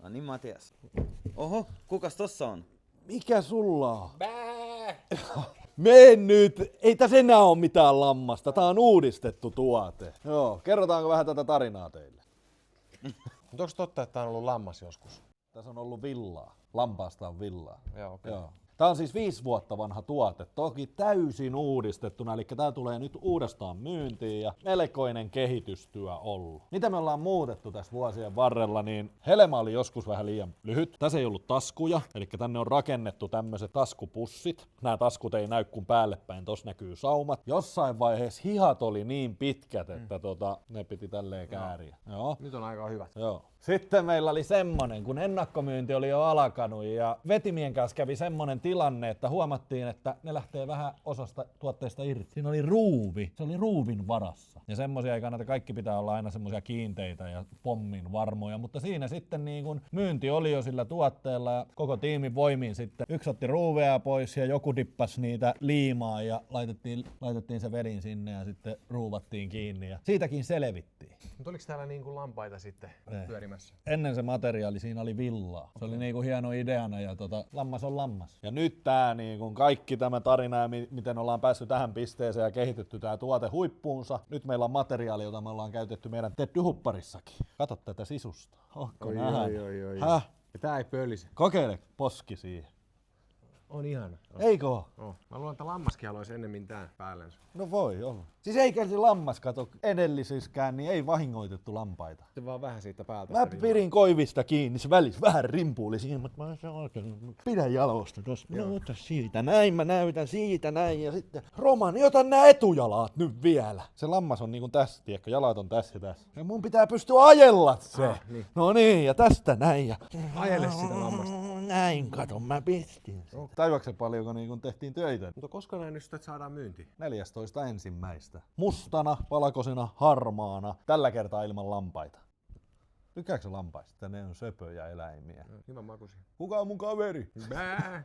No niin Matias. Oho, kukas tossa on? Mikä sulla on? Bää! Mene nyt! Ei tässä enää ole mitään lammasta. Tää on uudistettu tuote. Joo, kerrotaanko vähän tätä tarinaa teille? Mutta onko totta, että tää on ollut lammas joskus? Tässä on ollut villaa. Lampaasta on villaa. Joo, okei. Joo. Tää on siis 5 vuotta vanha tuote, toki täysin uudistettuna, eli tää tulee nyt uudestaan myyntiin ja melkoinen kehitystyö ollut. Mitä me ollaan muutettu tässä vuosien varrella, niin helma oli joskus vähän liian lyhyt. Tässä ei ollut taskuja, eli tänne on rakennettu tämmöiset taskupussit. Nämä taskut ei näy kuin päälle päin, tossa näkyy saumat. Jossain vaiheessa hihat oli niin pitkät, että ne piti tälleen kääriä. Joo. Nyt on aika hyvät. Joo. Sitten meillä oli semmonen, kun ennakkomyynti oli jo alkanut ja vetimien kanssa kävi semmonen tilanne, että huomattiin, että ne lähtee vähän osasta tuotteista irti. Siinä oli ruuvi, se oli ruuvin varassa. Ja semmosia ei kannata, kaikki pitää olla aina semmosia kiinteitä ja pommin varmoja, mutta siinä sitten niin kun myynti oli jo sillä tuotteella ja koko tiimin voimin sitten yksi otti ruuveja pois ja joku dippasi niitä liimaa ja laitettiin se vedin sinne ja sitten ruuvattiin kiinni ja siitäkin selvittiin. Mutta oliko täällä niinku lampaita sitten pyörimässä? Ennen se materiaali siinä oli villaa. Se oli niinku hieno ideana ja lammas on lammas. Ja nyt tää niinku kaikki tämä tarina ja miten ollaan päässyt tähän pisteeseen ja kehitetty tää tuote huippuunsa. Nyt meillä on materiaali, jota me ollaan käytetty meidän Teddy-hupparissakin. Kato tätä sisusta. Onko nähdä? Oi. Häh? Ja tää ei pölise. Kokeile poski siihen. On ihana. Eikö oo? Oh. Mä luulen, että lammaskin haluaisi ennemmin tää päällensä. No voi olla. Siis eikä se lammas kato edellisiskään, niin ei vahingoitettu lampaita. Se vaan vähän siitä päältä. Mä pidin koivista kiinni, se välissä vähän rimpuili siihen, mutta mä sanoin oikein, pidä jalosta tosta, no ota siitä näin, mä näytän siitä näin ja sitten Romani, ota nää etujalat nyt vielä. Se lammas on niinku tässä, tiedätkö, jalat on tässä ja tässä. Ja mun pitää pystyä ajella se. Niin. No niin, ja tästä näin ja... Ajele sitä lammasta. Näin, kato, mä pistin sen. Tajuatko paljonko niin kun tehtiin töitä? Mutta koska näin nyt saadaan myyntiin? 14.1. Mustana, valkoisena, harmaana, tällä kertaa ilman lampaita. Tykkääksä lampaista? Ne on söpöjä eläimiä. Hyvän makuisia. Kuka on mun kaveri? Bää!